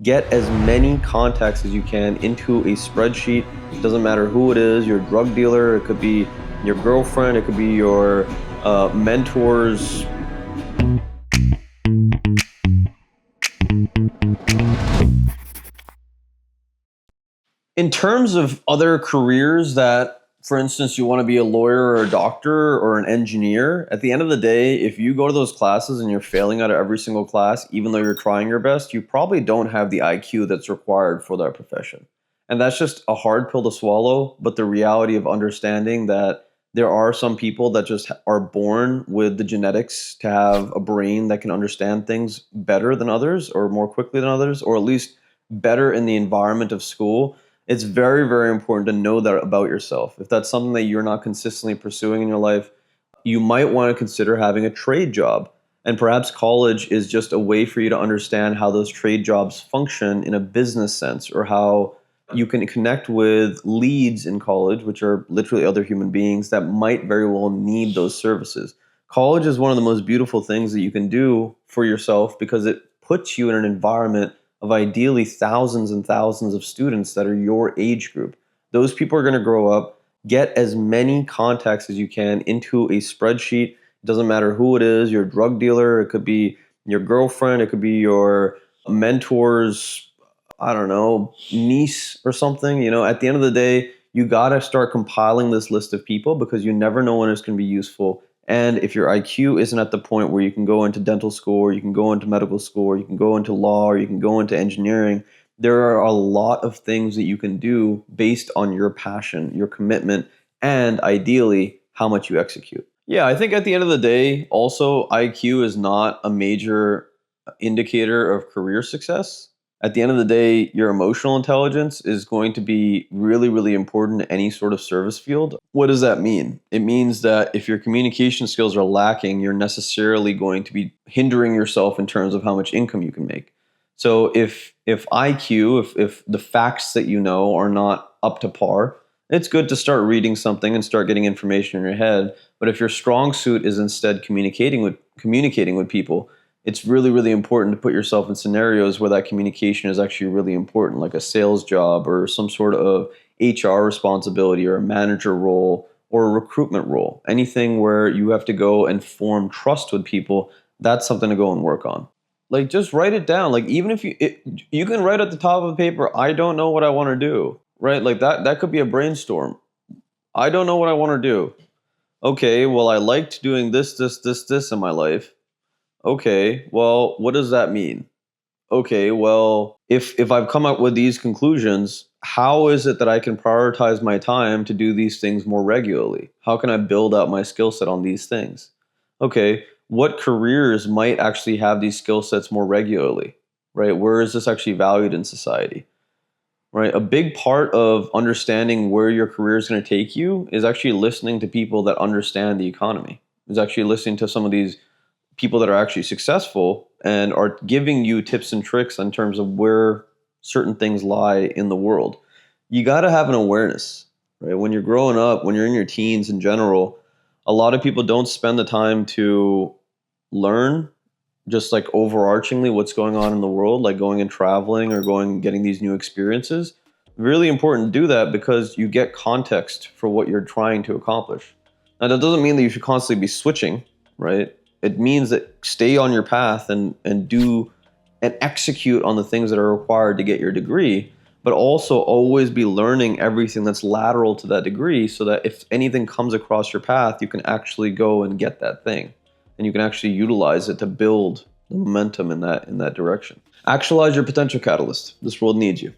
Get as many contacts as you can into a spreadsheet. It doesn't matter who it is, your drug dealer, it could be your girlfriend, it could be your mentors. In terms of other careers that, for instance, you want to be a lawyer or a doctor or an engineer, at the end of the day, if you go to those classes and you're failing out of every single class, even though you're trying your best, you probably don't have the IQ that's required for that profession. And that's just a hard pill to swallow, but the reality of understanding that there are some people that just are born with the genetics to have a brain that can understand things better than others or more quickly than others, or at least better in the environment of school. It's very, very important to know that about yourself. If that's something that you're not consistently pursuing in your life, you might want to consider having a trade job. And perhaps college is just a way for you to understand how those trade jobs function in a business sense, or how you can connect with leads in college, which are literally other human beings that might very well need those services. College is one of the most beautiful things that you can do for yourself because it puts you in an environment of ideally thousands and thousands of students that are your age group. Those people are going to grow up. Get as many contacts as you can into a spreadsheet. It doesn't matter who it is, your drug dealer, it could be your girlfriend, it could be your mentors, I don't know, niece or something. At the end of the day, you got to start compiling this list of people because you never know when it's going to be useful. And if your IQ isn't at the point where you can go into dental school, or you can go into medical school, or you can go into law, or you can go into engineering, there are a lot of things that you can do based on your passion, your commitment, and ideally how much you execute. Yeah, I think at the end of the day, also IQ is not a major indicator of career success. At the end of the day, your emotional intelligence is going to be really, really important in any sort of service field. What does that mean? It means that if your communication skills are lacking, you're necessarily going to be hindering yourself in terms of how much income you can make. So if IQ, if the facts that you know are not up to par, it's good to start reading something and start getting information in your head. But if your strong suit is instead communicating with people, it's really, really important to put yourself in scenarios where that communication is actually really important, like a sales job or some sort of HR responsibility or a manager role or a recruitment role. Anything where you have to go and form trust with people, that's something to go and work on. Like, just write it down. Like, even if you can write at the top of the paper, I don't know what I want to do, right? Like that could be a brainstorm. I don't know what I want to do. Okay, well, I liked doing this in my life. Okay, well, what does that mean? Okay, well, if I've come up with these conclusions, how is it that I can prioritize my time to do these things more regularly? How can I build out my skill set on these things? Okay, what careers might actually have these skill sets more regularly, right? Where is this actually valued in society, right? A big part of understanding where your career is going to take you is actually listening to people that understand the economy. Is actually listening to some of these people that are actually successful and are giving you tips and tricks in terms of where certain things lie in the world. You got to have an awareness, right? When you're growing up, when you're in your teens in general, a lot of people don't spend the time to learn just like overarchingly what's going on in the world, like going and traveling or going and getting these new experiences. Really important to do that because you get context for what you're trying to accomplish. Now, that doesn't mean that you should constantly be switching, right? It means that stay on your path and do and execute on the things that are required to get your degree, but also always be learning everything that's lateral to that degree so that if anything comes across your path, you can actually go and get that thing. And you can actually utilize it to build the momentum in that direction. Actualize your potential catalyst. This world needs you.